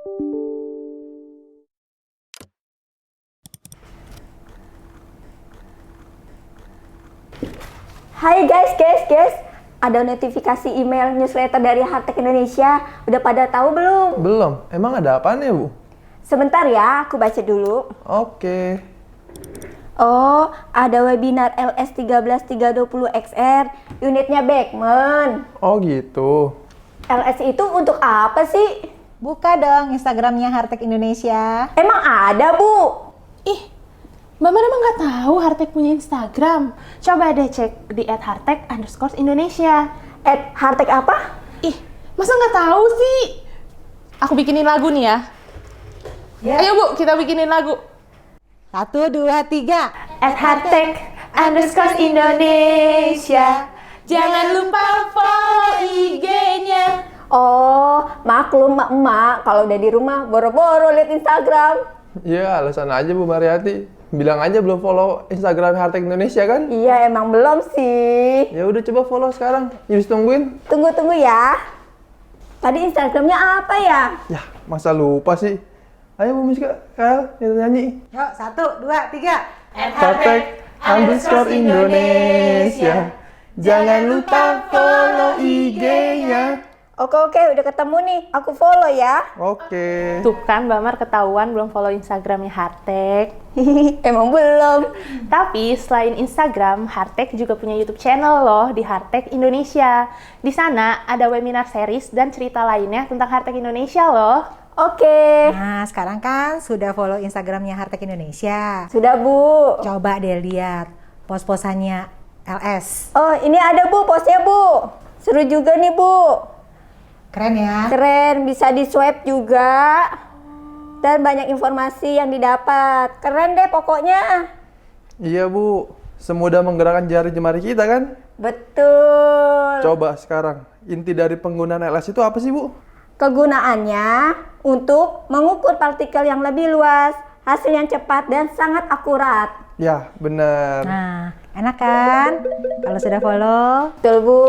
Hai guys, ada notifikasi email newsletter dari Hardtech Indonesia. Udah pada tahu belum? Belum. Emang ada apaan ya, Bu? Sebentar ya, aku baca dulu. Oke. Oh, ada webinar LS13320XR, unitnya Beckman. Oh gitu. LS itu untuk apa sih? Buka dong Instagramnya Hardtech Indonesia. Emang ada, Bu? Ih, Mbak Mar emang nggak tahu Hardtech punya Instagram? Coba deh cek di @hardtech_Indonesia. Hardtech apa? Ih, masa nggak tahu sih? Aku bikinin lagu nih ya. Ayo Bu, kita bikinin lagu. 1, 2, 3. @hardtech_Indonesia. Jangan lupa follow IG-nya. Oh, maklum emak kalau udah di rumah boro-boro liat Instagram. Ya, alasan aja Bu Mariati. Bilang aja belum follow Instagram Hardtech Indonesia kan? Iya, emang belum sih. Ya udah coba follow sekarang. Yus tungguin. Tunggu ya. Tadi Instagramnya apa ya? Ya, masa lupa sih. Ayo Bu Miska, Kal, kita nyanyi. Yuk, 1, 2, 3. Hardtech_Indonesia. Jangan lupa follow IG-nya. Oke, udah ketemu nih. Aku follow ya. Oke. Tuh kan Mbak Mar ketahuan belum follow Instagramnya Hardtech. Emang belum. Tapi selain Instagram, Hardtech juga punya YouTube channel loh di Hardtech Indonesia. Di sana ada webinar series dan cerita lainnya tentang Hardtech Indonesia loh. Oke. Nah, sekarang kan sudah follow Instagramnya Hardtech Indonesia. Sudah, Bu. Coba deh lihat pos-posannya LS. Oh, ini ada, Bu, postnya, Bu. Seru juga nih, Bu. Keren ya? Keren, bisa di-swipe juga. Dan banyak informasi yang didapat. Keren deh pokoknya. Iya Bu, semudah menggerakkan jari jemari kita kan? Betul. Coba sekarang, inti dari penggunaan LS itu apa sih Bu? Kegunaannya untuk mengukur partikel yang lebih luas, hasil yang cepat dan sangat akurat. Ya, benar. Nah, enak kan? Kalau sudah follow, Betul, Bu.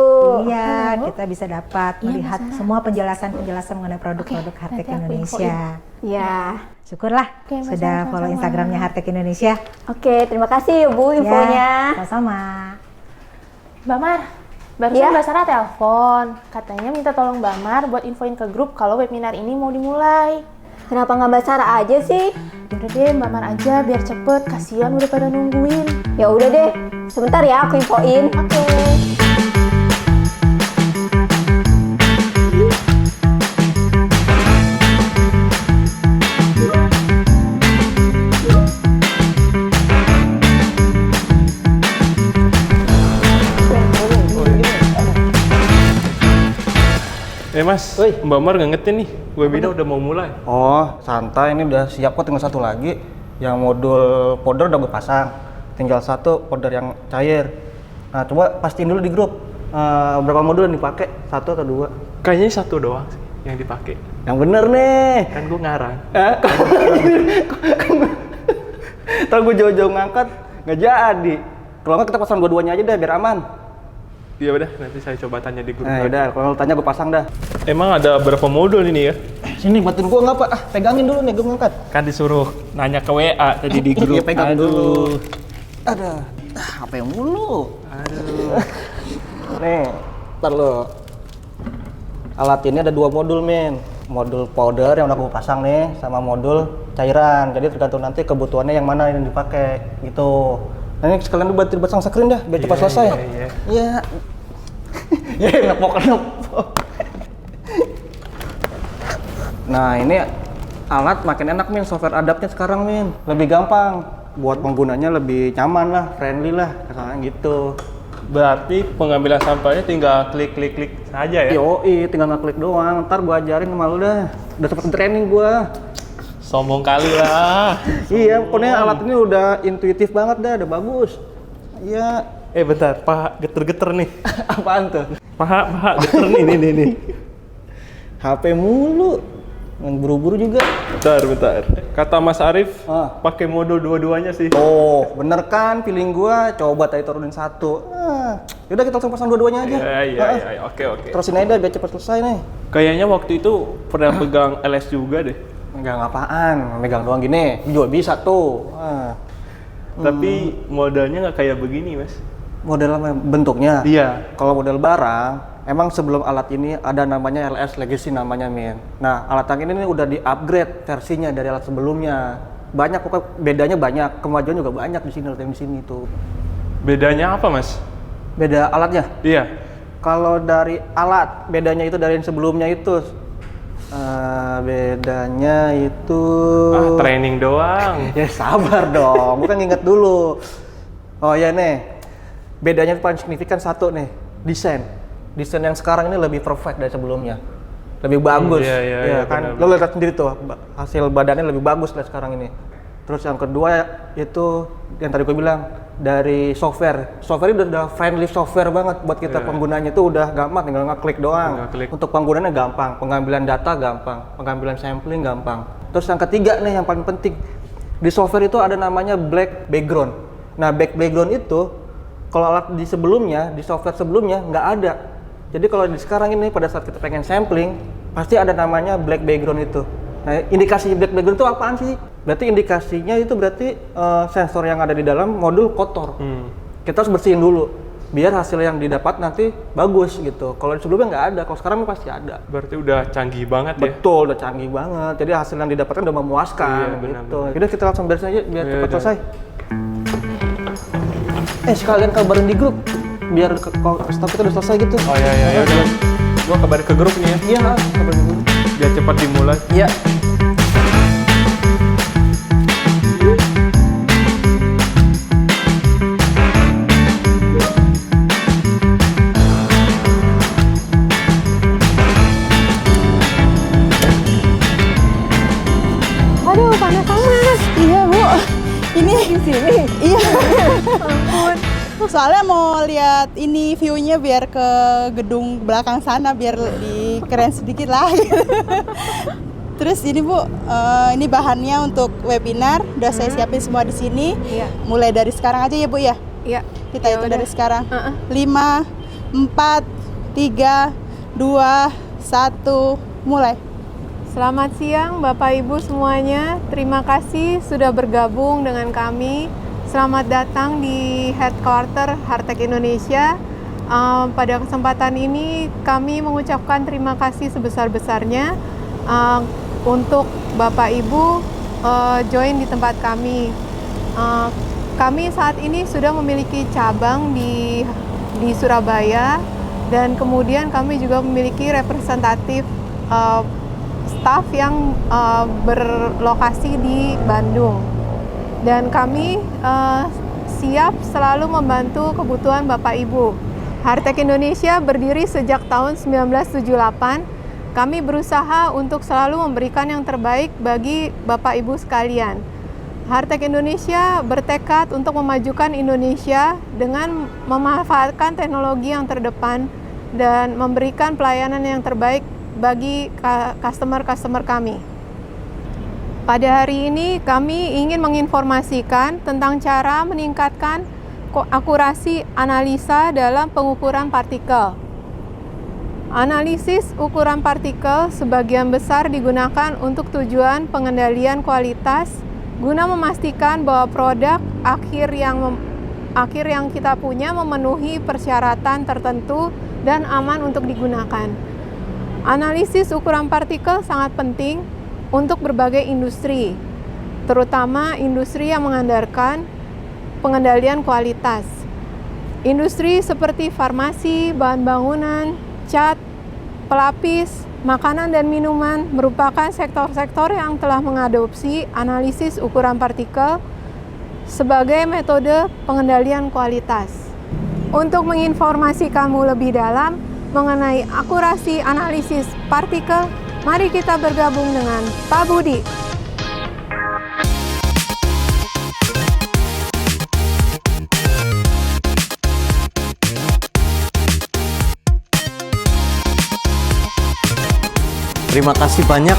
iya, kita bisa dapat melihat semua penjelasan-penjelasan mengenai produk-produk Hardtech Indonesia. Ya. Syukurlah Oke, Mas, sudah follow sama-sama. Instagramnya Hardtech Indonesia. Oke, terima kasih ya, Bu, infonya. Ya, sama-sama. Mbak Mar, barusan Iya? Mbak Sarah telepon. Katanya minta tolong Mbak Mar buat infoin ke grup kalau webinar ini mau dimulai. Kenapa nggak Mbak Sarah aja sih? Udah deh Mbak Mar aja biar cepet, kasihan udah pada nungguin. Ya udah deh, sebentar ya aku infoin. Oke. Mas, Mbak Mar nggak ngerti nih, webinar udah mau mulai. Oh, santai, ini udah siap kok, tinggal satu lagi. Yang modul powder udah gue pasang, tinggal satu powder yang cair. Nah, coba pastiin dulu di grup, berapa modul yang dipakai, 1 atau 2? Kayaknya 1 doang sih yang dipakai. Yang bener nih. Kan gue ngarang. Ntar gue jauh-jauh ngangkat, nggak jadi. Kalau nggak kita pasang dua-duanya aja deh, biar aman. Iya udah, nanti saya coba tanya di grup. Nah, udah, kalau lu tanya gue pasang dah. Emang ada berapa modul ini ya? Sini, bantuin gue nggak, Pak? Pegangin dulu nih, gue ngangkat. Kan disuruh nanya ke WA tadi di grup. Iya, pegang Aduh. dulu. Ada. Apa yang mulu? Aduh. Nih, ntar lo. Alat ini ada 2 modul, men. Modul powder yang udah gue pasang nih, sama modul cairan. Jadi tergantung nanti kebutuhannya yang mana yang dipakai, gitu. Nah, ini sekalian buat dipasang screen dah, biar cepat selesai. Iya. Iya. Ya, ngepok. Nah, ini alat makin enak, Min. Software adaptnya sekarang, Min. Lebih gampang. Buat penggunanya lebih nyaman lah, friendly lah, katanya gitu. Berarti pengambilan sampelnya tinggal klik saja ya? Yoi, tinggal ngeklik doang. Ntar gua ajarin sama lu dah. Udah sempet training gua. Sombong kali lah. Iya, pokoknya alat ini udah intuitif banget dah, udah bagus. Iya. Bentar, paha geter-geter nih. Apaan tuh? Paha geter nih. HP mulu. Main buru-buru juga. Bentar. Kata Mas Arif, Ah. pakai modul dua-duanya sih. Oh, bener kan feeling gua? Coba tadi turunin satu. Yaudah kita langsung pasang dua-duanya aja. Iya, oke. Terusin aja biar cepet selesai nih. Kayaknya waktu itu pernah pegang LS juga deh. Megang apaan? Megang doang gini. Juga bisa tuh. Tapi modelnya nggak kayak begini, Mas. Model apa? Bentuknya? Iya. Kalau model barang, emang sebelum alat ini ada namanya LS Legacy namanya, Min. Nah, alat yang ini nih udah di-upgrade versinya dari alat sebelumnya. Banyak, pokoknya bedanya banyak. Kemajuan juga banyak di sini, alat yang di sini tuh. Bedanya apa, Mas? Beda alatnya? Iya. Kalau dari alat, bedanya itu dari yang sebelumnya itu. Bedanya itu... Training doang. Ya sabar dong, bukan nginget dulu. Oh ya nih, bedanya paling signifikan satu nih, desain. Desain yang sekarang ini lebih perfect dari sebelumnya. Lebih bagus. Iya, Kan benar. lo lihat sendiri tuh, hasil badannya lebih bagus dari sekarang ini. Terus yang kedua itu yang tadi gue bilang, dari software. Software ini udah friendly software banget buat kita penggunanya, itu udah gampang, tinggal ngeklik doang. Ngeklik. Untuk penggunaannya gampang, pengambilan data gampang, pengambilan sampling gampang. Terus yang ketiga nih yang paling penting, di software itu ada namanya black background. Nah, black background itu kalau alat di sebelumnya, di software sebelumnya nggak ada. Jadi kalau di sekarang ini pada saat kita pengen sampling, pasti ada namanya black background itu. Nah, indikasi black background itu apaan sih? Berarti indikasinya itu berarti sensor yang ada di dalam modul kotor. Kita harus bersihin dulu, biar hasil yang didapat nanti bagus gitu. Kalau di sebelumnya nggak ada, kalau sekarang pasti ada. Berarti udah canggih banget ya. Betul, udah canggih banget. Jadi hasil yang didapatkan udah memuaskan Iya, benar, gitu. Jadi kita langsung beresin aja biar cepat udah. selesai. Sekalian kabarin di grup biar kalau staff kita udah selesai gitu. Oh iya, udah. Gua kabarin ke grup nih ya. Iya, kabarin dulu. Biar cepat dimulai. Iya. Aduh, panas amat. Iya, Bu. Ini di sini. Iya. Ampun. Soalnya mau lihat ini view-nya biar ke gedung belakang sana biar lebih keren sedikit lah. Terus ini Bu, ini bahannya untuk webinar. Udah saya siapin semua di sini. Iya. Mulai dari sekarang aja ya, Bu ya. Iya. Kita Ya hitung udah. dari sekarang. 5, 4, 3, 2, 1, mulai. Selamat siang Bapak Ibu semuanya. Terima kasih sudah bergabung dengan kami. Selamat datang di headquarter Hartek Indonesia. Pada kesempatan ini kami mengucapkan terima kasih sebesar-besarnya untuk Bapak Ibu join di tempat kami. Kami saat ini sudah memiliki cabang di Surabaya, dan kemudian kami juga memiliki representatif staf yang berlokasi di Bandung, dan kami siap selalu membantu kebutuhan Bapak Ibu. Hartek Indonesia berdiri sejak tahun 1978. Kami berusaha untuk selalu memberikan yang terbaik bagi Bapak Ibu sekalian. Hartek Indonesia bertekad untuk memajukan Indonesia dengan memanfaatkan teknologi yang terdepan dan memberikan pelayanan yang terbaik bagi customer-customer kami. Pada hari ini kami ingin menginformasikan tentang cara meningkatkan akurasi analisa dalam pengukuran partikel. Analisis ukuran partikel sebagian besar digunakan untuk tujuan pengendalian kualitas guna memastikan bahwa produk akhir yang kita punya memenuhi persyaratan tertentu dan aman untuk digunakan. Analisis ukuran partikel sangat penting untuk berbagai industri, terutama industri yang mengandalkan pengendalian kualitas. Industri seperti farmasi, bahan bangunan, cat, pelapis, makanan dan minuman merupakan sektor-sektor yang telah mengadopsi analisis ukuran partikel sebagai metode pengendalian kualitas. Untuk menginformasi kamu lebih dalam mengenai akurasi analisis partikel, mari kita bergabung dengan Pak Budi. Terima kasih banyak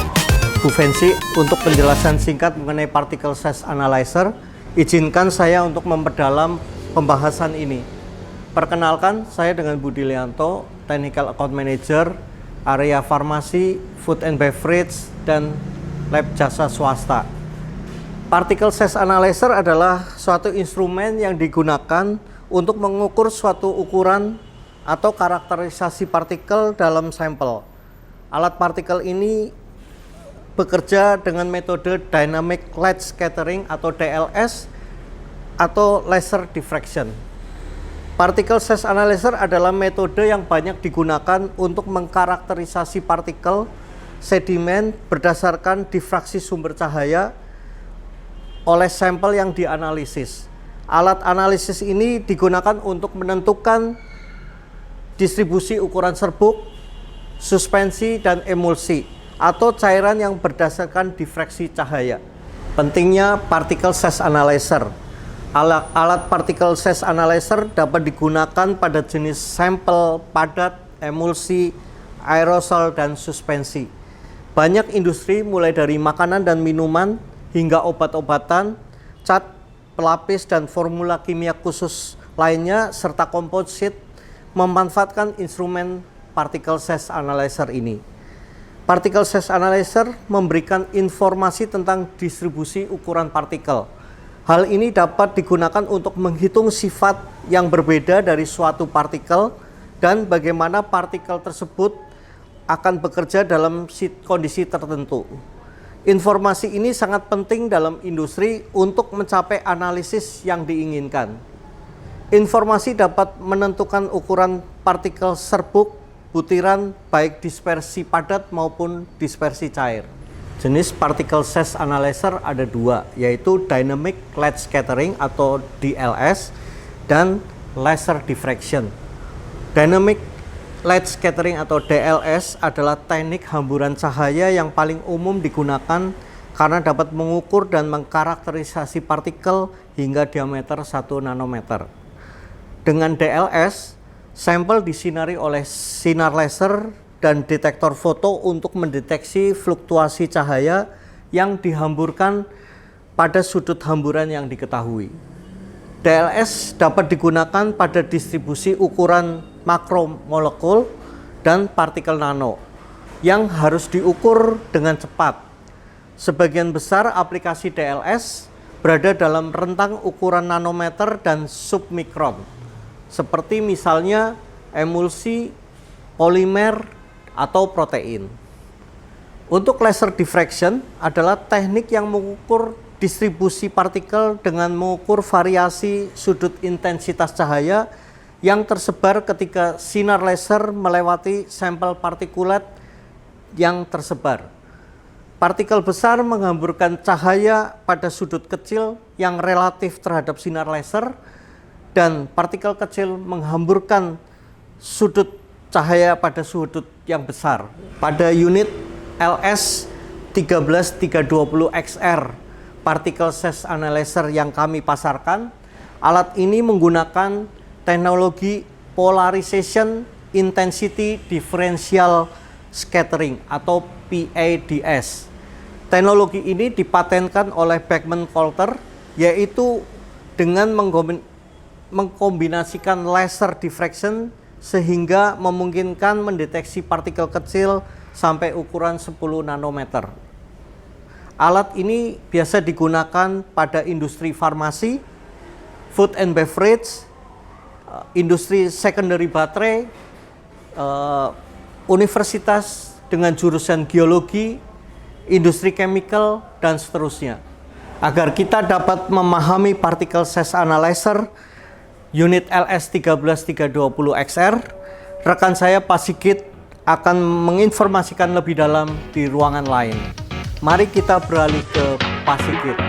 Bu Fancy, untuk penjelasan singkat mengenai particle size analyzer, izinkan saya untuk memperdalam pembahasan ini. Perkenalkan, saya dengan Budi Lianto, Technical Account Manager, area farmasi, food and beverage, dan lab jasa swasta. Particle size analyzer adalah suatu instrumen yang digunakan untuk mengukur suatu ukuran atau karakterisasi partikel dalam sampel. Alat partikel ini bekerja dengan metode Dynamic Light Scattering atau DLS atau laser diffraction. Particle size analyzer adalah metode yang banyak digunakan untuk mengkarakterisasi partikel sedimen berdasarkan difraksi sumber cahaya oleh sampel yang dianalisis. Alat analisis ini digunakan untuk menentukan distribusi ukuran serbuk, suspensi, dan emulsi atau cairan yang berdasarkan difraksi cahaya. Pentingnya particle size analyzer. Alat particle size analyzer dapat digunakan pada jenis sampel padat, emulsi, aerosol, dan suspensi. Banyak industri mulai dari makanan dan minuman hingga obat-obatan, cat, pelapis, dan formula kimia khusus lainnya serta komposit memanfaatkan instrumen particle size analyzer ini. Particle size analyzer memberikan informasi tentang distribusi ukuran partikel. Hal ini dapat digunakan untuk menghitung sifat yang berbeda dari suatu partikel dan bagaimana partikel tersebut akan bekerja dalam kondisi tertentu. Informasi ini sangat penting dalam industri untuk mencapai analisis yang diinginkan. Informasi dapat menentukan ukuran partikel serbuk, butiran, baik dispersi padat maupun dispersi cair. Jenis particle size analyzer ada dua, yaitu Dynamic Light Scattering atau DLS dan Laser Diffraction. Dynamic Light Scattering atau DLS adalah teknik hamburan cahaya yang paling umum digunakan karena dapat mengukur dan mengkarakterisasi partikel hingga diameter 1 nanometer. Dengan DLS, sampel disinari oleh sinar laser dan detektor foto untuk mendeteksi fluktuasi cahaya yang dihamburkan pada sudut hamburan yang diketahui. DLS dapat digunakan pada distribusi ukuran makromolekul dan partikel nano yang harus diukur dengan cepat. Sebagian besar aplikasi DLS berada dalam rentang ukuran nanometer dan submikron, seperti misalnya emulsi, polimer, atau protein. Untuk laser diffraction adalah teknik yang mengukur distribusi partikel dengan mengukur variasi sudut intensitas cahaya yang tersebar ketika sinar laser melewati sampel partikulat yang tersebar. Partikel besar menghamburkan cahaya pada sudut kecil yang relatif terhadap sinar laser, dan partikel kecil menghamburkan sudut cahaya pada sudut yang besar. Pada unit LS13320XR particle size analyzer yang kami pasarkan, alat ini menggunakan teknologi Polarization Intensity Differential Scattering atau PIDS. Teknologi ini dipatenkan oleh Beckman Coulter, yaitu dengan mengkombinasikan laser diffraction sehingga memungkinkan mendeteksi partikel kecil sampai ukuran 10 nanometer. Alat ini biasa digunakan pada industri farmasi, food and beverage, industri secondary baterai, universitas dengan jurusan geologi, industri chemical, dan seterusnya. Agar kita dapat memahami particle size analyzer unit LS13320XR, rekan saya Pak Sigit akan menginformasikan lebih dalam di ruangan lain. Mari kita beralih ke Pak Sigit.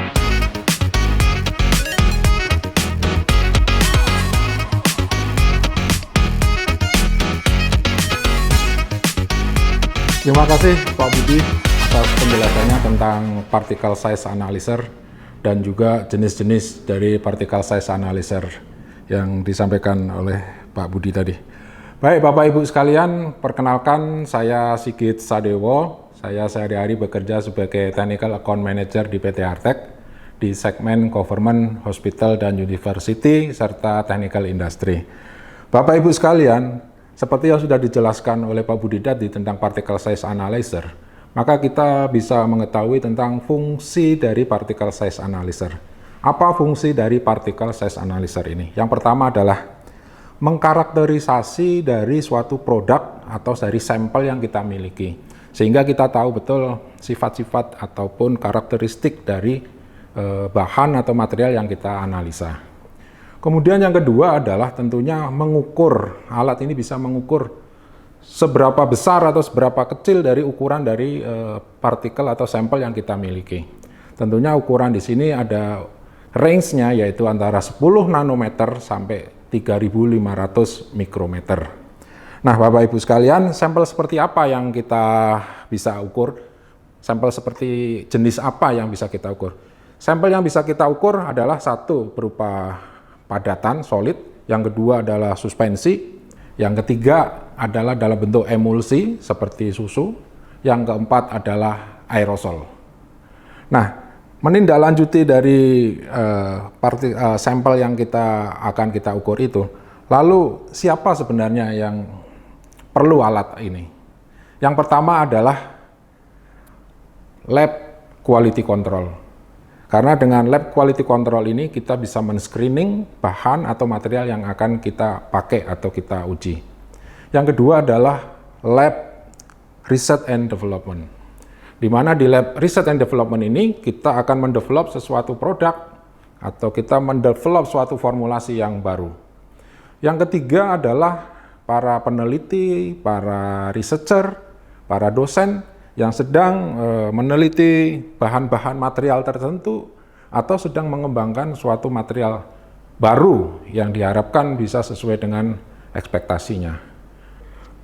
Terima kasih Pak Budi atas penjelasannya tentang particle size analyzer dan juga jenis-jenis dari particle size analyzer yang disampaikan oleh Pak Budi tadi. Baik Bapak Ibu sekalian, perkenalkan saya Sigit Sadewo, Saya sehari-hari bekerja sebagai Technical Account Manager di PT Hartek di segmen Government, Hospital, dan University, serta Technical Industry. Bapak Ibu sekalian, seperti yang sudah dijelaskan oleh Pak Budidadi tentang Particle Size Analyzer, maka kita bisa mengetahui tentang fungsi dari Particle Size Analyzer. Apa fungsi dari Particle Size Analyzer ini? Yang pertama adalah mengkarakterisasi dari suatu produk atau dari sampel yang kita miliki, sehingga kita tahu betul sifat-sifat ataupun karakteristik dari bahan atau material yang kita analisa. Kemudian yang kedua adalah tentunya mengukur. Alat ini bisa mengukur seberapa besar atau seberapa kecil dari ukuran dari partikel atau sampel yang kita miliki. Tentunya ukuran di sini ada range-nya, yaitu antara 10 nanometer sampai 3.500 mikrometer. Nah, Bapak Ibu sekalian, sampel seperti apa yang kita bisa ukur? Sampel seperti jenis apa yang bisa kita ukur? Sampel yang bisa kita ukur adalah satu berupa padatan, solid. Yang kedua adalah suspensi. Yang ketiga adalah dalam bentuk emulsi seperti susu. Yang keempat adalah aerosol. Nah, menindaklanjuti dari sampel yang akan kita ukur itu, lalu siapa sebenarnya yang perlu alat ini? Yang pertama adalah lab quality control. Karena dengan lab quality control ini kita bisa men-screening bahan atau material yang akan kita pakai atau kita uji. Yang kedua adalah lab research and development. Di mana di lab research and development ini kita akan mendevelop sesuatu produk atau kita mendevelop suatu formulasi yang baru. Yang ketiga adalah para peneliti, para researcher, para dosen yang sedang meneliti bahan-bahan material tertentu atau sedang mengembangkan suatu material baru yang diharapkan bisa sesuai dengan ekspektasinya.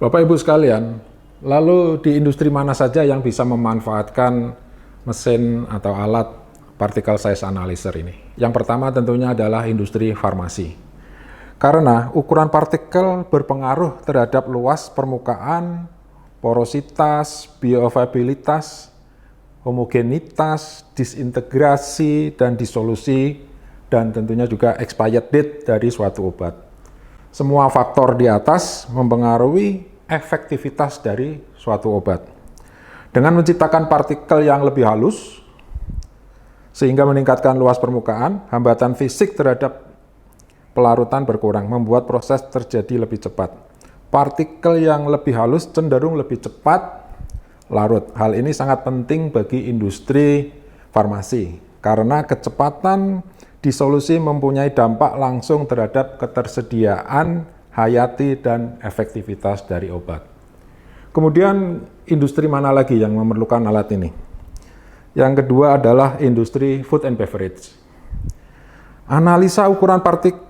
Bapak Ibu sekalian, lalu di industri mana saja yang bisa memanfaatkan mesin atau alat particle size analyzer ini? Yang pertama tentunya adalah industri farmasi. Karena ukuran partikel berpengaruh terhadap luas permukaan, porositas, bioavailabilitas, homogenitas, disintegrasi, dan disolusi, dan tentunya juga expired date dari suatu obat. Semua faktor di atas mempengaruhi efektivitas dari suatu obat. Dengan menciptakan partikel yang lebih halus, sehingga meningkatkan luas permukaan, hambatan fisik terhadap pelarutan berkurang, membuat proses terjadi lebih cepat. Partikel yang lebih halus cenderung lebih cepat larut. Hal ini sangat penting bagi industri farmasi, karena kecepatan disolusi mempunyai dampak langsung terhadap ketersediaan hayati dan efektivitas dari obat. Kemudian industri mana lagi yang memerlukan alat ini? Yang kedua adalah industri food and beverage. Analisa ukuran partikel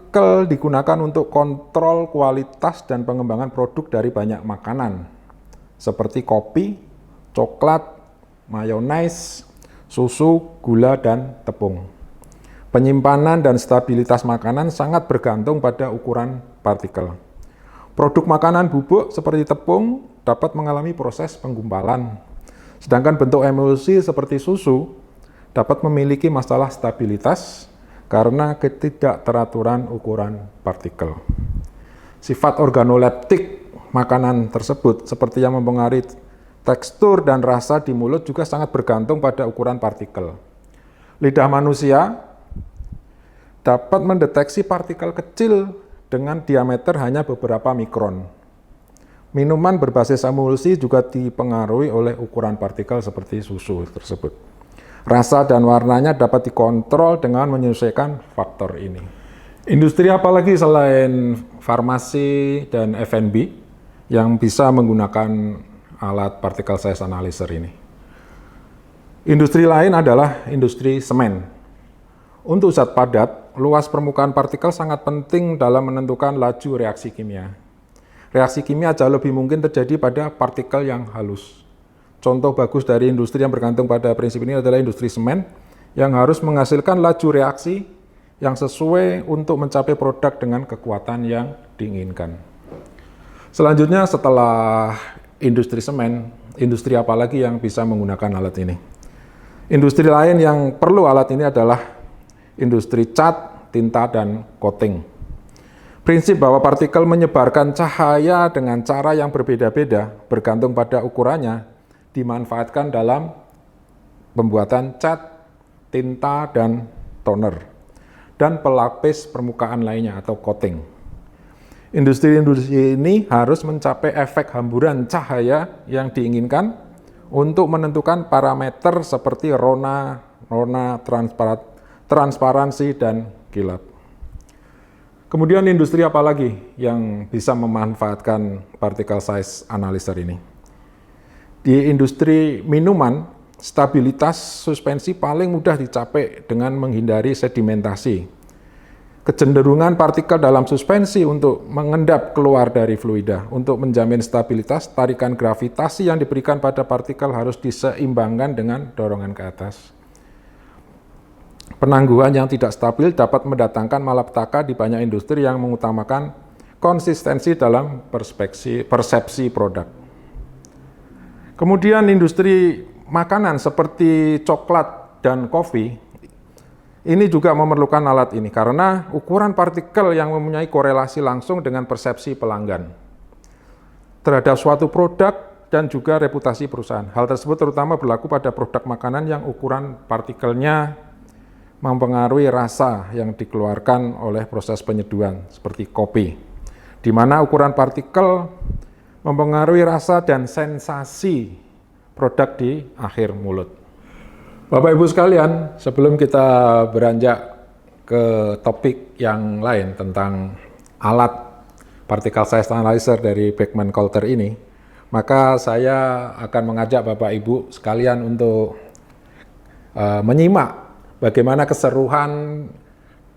digunakan untuk kontrol kualitas dan pengembangan produk dari banyak makanan, seperti kopi, coklat, mayonaise, susu, gula, dan tepung. Penyimpanan dan stabilitas makanan sangat bergantung pada ukuran partikel. Produk makanan bubuk seperti tepung dapat mengalami proses penggumpalan, sedangkan bentuk emulsi seperti susu dapat memiliki masalah stabilitas karena ketidakteraturan ukuran partikel. Sifat organoleptik makanan tersebut seperti yang mempengaruhi tekstur dan rasa di mulut juga sangat bergantung pada ukuran partikel. Lidah manusia dapat mendeteksi partikel kecil dengan diameter hanya beberapa mikron. Minuman berbasis emulsi juga dipengaruhi oleh ukuran partikel seperti susu tersebut. Rasa dan warnanya dapat dikontrol dengan menyesuaikan faktor ini. Industri apalagi selain farmasi dan F&B yang bisa menggunakan alat particle size analyzer ini? Industri lain adalah industri semen. Untuk zat padat, luas permukaan partikel sangat penting dalam menentukan laju reaksi kimia. Reaksi kimia jauh lebih mungkin terjadi pada partikel yang halus. Contoh bagus dari industri yang bergantung pada prinsip ini adalah industri semen yang harus menghasilkan laju reaksi yang sesuai untuk mencapai produk dengan kekuatan yang diinginkan. Selanjutnya setelah industri semen, industri apa lagi yang bisa menggunakan alat ini? Industri lain yang perlu alat ini adalah industri cat, tinta, dan coating. Prinsip bahwa partikel menyebarkan cahaya dengan cara yang berbeda-beda bergantung pada ukurannya dimanfaatkan dalam pembuatan cat, tinta, dan toner, dan pelapis permukaan lainnya atau coating. Industri-industri ini harus mencapai efek hamburan cahaya yang diinginkan untuk menentukan parameter seperti rona, transparansi, dan kilat. Kemudian industri apa lagi yang bisa memanfaatkan particle size analyzer ini? Di industri minuman, stabilitas suspensi paling mudah dicapai dengan menghindari sedimentasi. Kecenderungan partikel dalam suspensi untuk mengendap keluar dari fluida. Untuk menjamin stabilitas, tarikan gravitasi yang diberikan pada partikel harus diseimbangkan dengan dorongan ke atas. Penangguhan yang tidak stabil dapat mendatangkan malapetaka di banyak industri yang mengutamakan konsistensi dalam persepsi produk. Kemudian industri makanan seperti coklat dan kopi, ini juga memerlukan alat ini karena ukuran partikel yang mempunyai korelasi langsung dengan persepsi pelanggan terhadap suatu produk dan juga reputasi perusahaan. Hal tersebut terutama berlaku pada produk makanan yang ukuran partikelnya mempengaruhi rasa yang dikeluarkan oleh proses penyeduhan seperti kopi, di mana ukuran partikel mempengaruhi rasa dan sensasi produk di akhir mulut. Bapak Ibu sekalian, sebelum kita beranjak ke topik yang lain tentang alat particle size analyzer dari Beckman Coulter ini, maka saya akan mengajak Bapak Ibu sekalian untuk menyimak bagaimana keseruan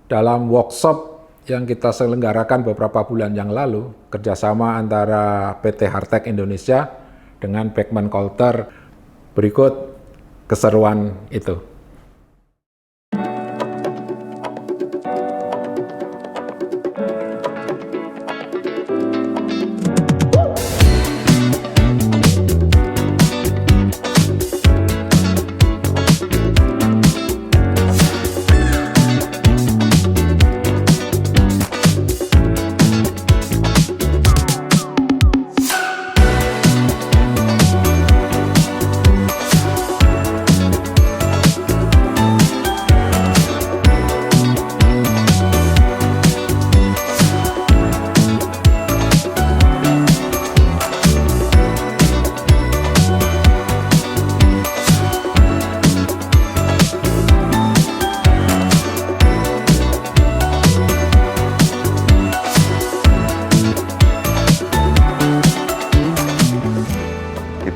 dalam workshop yang kita selenggarakan beberapa bulan yang lalu, kerjasama antara PT Hartek Indonesia dengan Beckman Coulter. Berikut keseruan itu.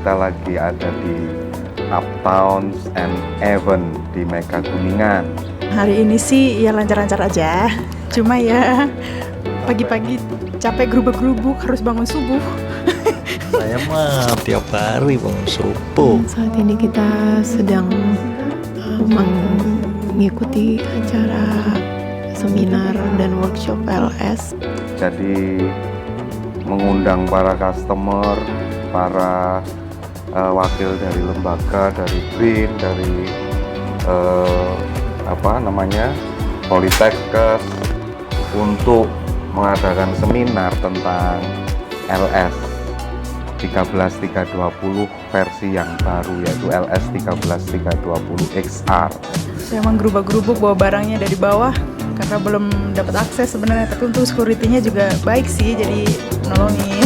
Kita lagi ada di Uptown and Event di Mega Kuningan. Hari ini sih ya lancar-lancar aja, cuma ya pagi-pagi capek gerubuk-gerubuk harus bangun subuh. Saya mah tiap hari bangun subuh. Saat ini kita sedang mengikuti acara seminar dan workshop LS. Jadi mengundang para customer, para wakil dari lembaga, dari BIN, dari Politekkes untuk mengadakan seminar tentang LS 13320 versi yang baru, yaitu LS 13320 XR. Saya emang gerubuk-gerubuk bawa barangnya dari bawah karena belum dapat akses sebenarnya, tapi untuk security-nya juga baik sih, jadi nolongin.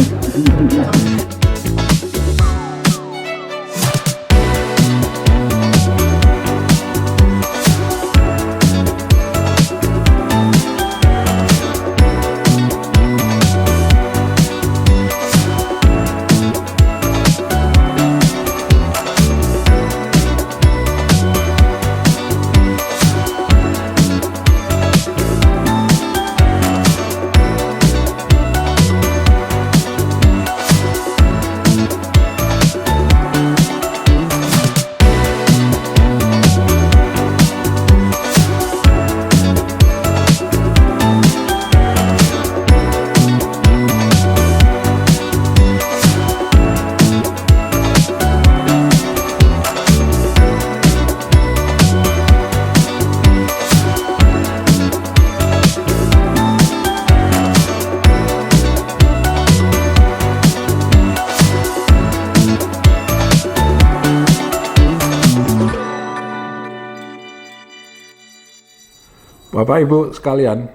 Bapak Ibu sekalian,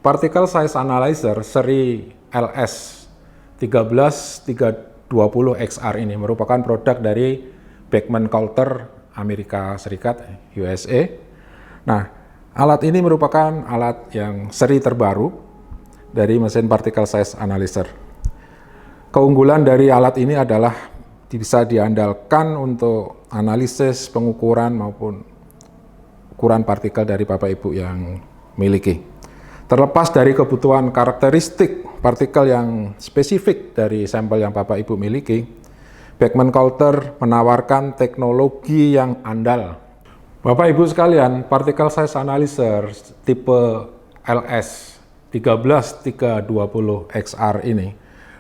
Particle Size Analyzer seri LS 13320XR ini merupakan produk dari Beckman Coulter Amerika Serikat, USA. Nah, alat ini merupakan alat yang seri terbaru dari mesin Particle Size Analyzer. Keunggulan dari alat ini adalah bisa diandalkan untuk analisis, pengukuran maupun ukuran partikel dari Bapak Ibu yang miliki. Terlepas dari kebutuhan karakteristik partikel yang spesifik dari sampel yang Bapak Ibu miliki, Beckman Coulter menawarkan teknologi yang andal. Bapak Ibu sekalian, Particle Size Analyzer tipe LS 13320XR ini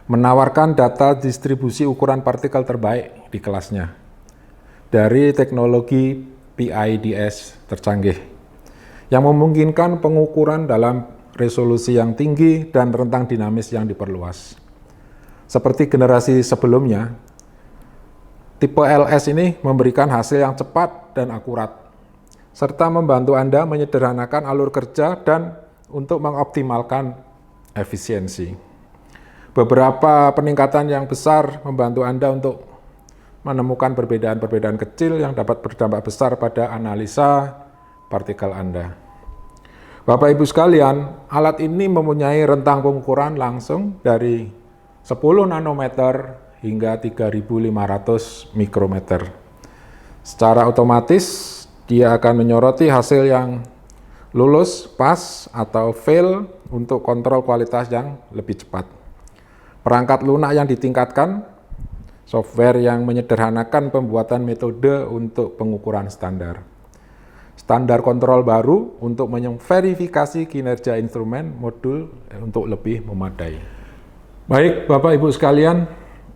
menawarkan data distribusi ukuran partikel terbaik di kelasnya dari teknologi PIDS tercanggih yang memungkinkan pengukuran dalam resolusi yang tinggi dan rentang dinamis yang diperluas. Seperti generasi sebelumnya, tipe LS ini memberikan hasil yang cepat dan akurat, serta membantu Anda menyederhanakan alur kerja dan untuk mengoptimalkan efisiensi. Beberapa peningkatan yang besar membantu Anda untuk menemukan perbedaan-perbedaan kecil yang dapat berdampak besar pada analisa partikel Anda. Bapak Ibu sekalian, alat ini mempunyai rentang pengukuran langsung dari 10 nanometer hingga 3.500 mikrometer. Secara otomatis, dia akan menyoroti hasil yang lulus, pas, atau fail untuk kontrol kualitas yang lebih cepat. Perangkat lunak yang ditingkatkan, software yang menyederhanakan pembuatan metode untuk pengukuran standar. Standar kontrol baru untuk memverifikasi kinerja instrumen modul untuk lebih memadai. Baik, Bapak Ibu sekalian,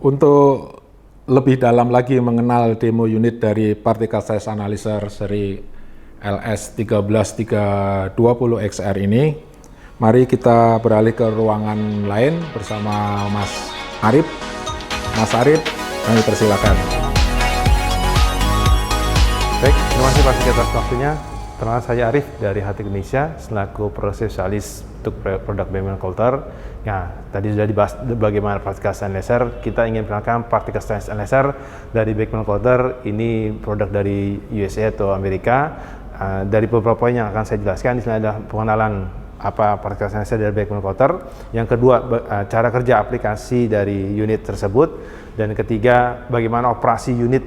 untuk lebih dalam lagi mengenal demo unit dari Particle Size Analyzer seri LS 13320XR ini, mari kita beralih ke ruangan lain bersama Mas Arif. Mas Arif, kami persilakan. Baik, terima kasih Pak Sigi atas waktunya. Perkenalkan, saya Arif dari HTK Indonesia selaku spesialis untuk produk Beckman Coulter. Nah, tadi sudah dibahas bagaimana Particle Size Analyzer. Kita ingin perkenalkan Particle Size Analyzer dari Beckman Coulter. Ini produk dari USA atau Amerika. Dari beberapa poin yang akan saya jelaskan, di sini ada pengenalan apa Particle Size Analyzer dari Beckman Coulter. Yang kedua, cara kerja aplikasi dari unit tersebut. Dan ketiga, bagaimana operasi unit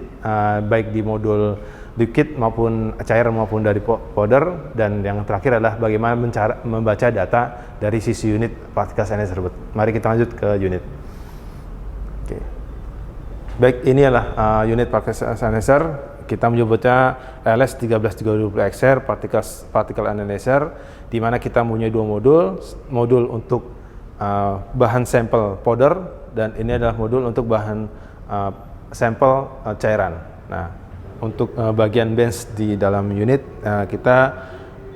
baik di modul liquid maupun cair maupun dari powder, dan yang terakhir adalah bagaimana membaca data dari sisi unit Particle Size Analyzer tersebut. Mari kita lanjut ke unit. Oke. Baik, ini adalah unit Particle Size Analyzer. Kita menyebutnya LS 13320XR Particle Analyzer, di mana kita mempunyai dua modul untuk bahan sampel powder, dan ini adalah modul untuk bahan sampel cairan. Nah, untuk bagian bench di dalam unit, kita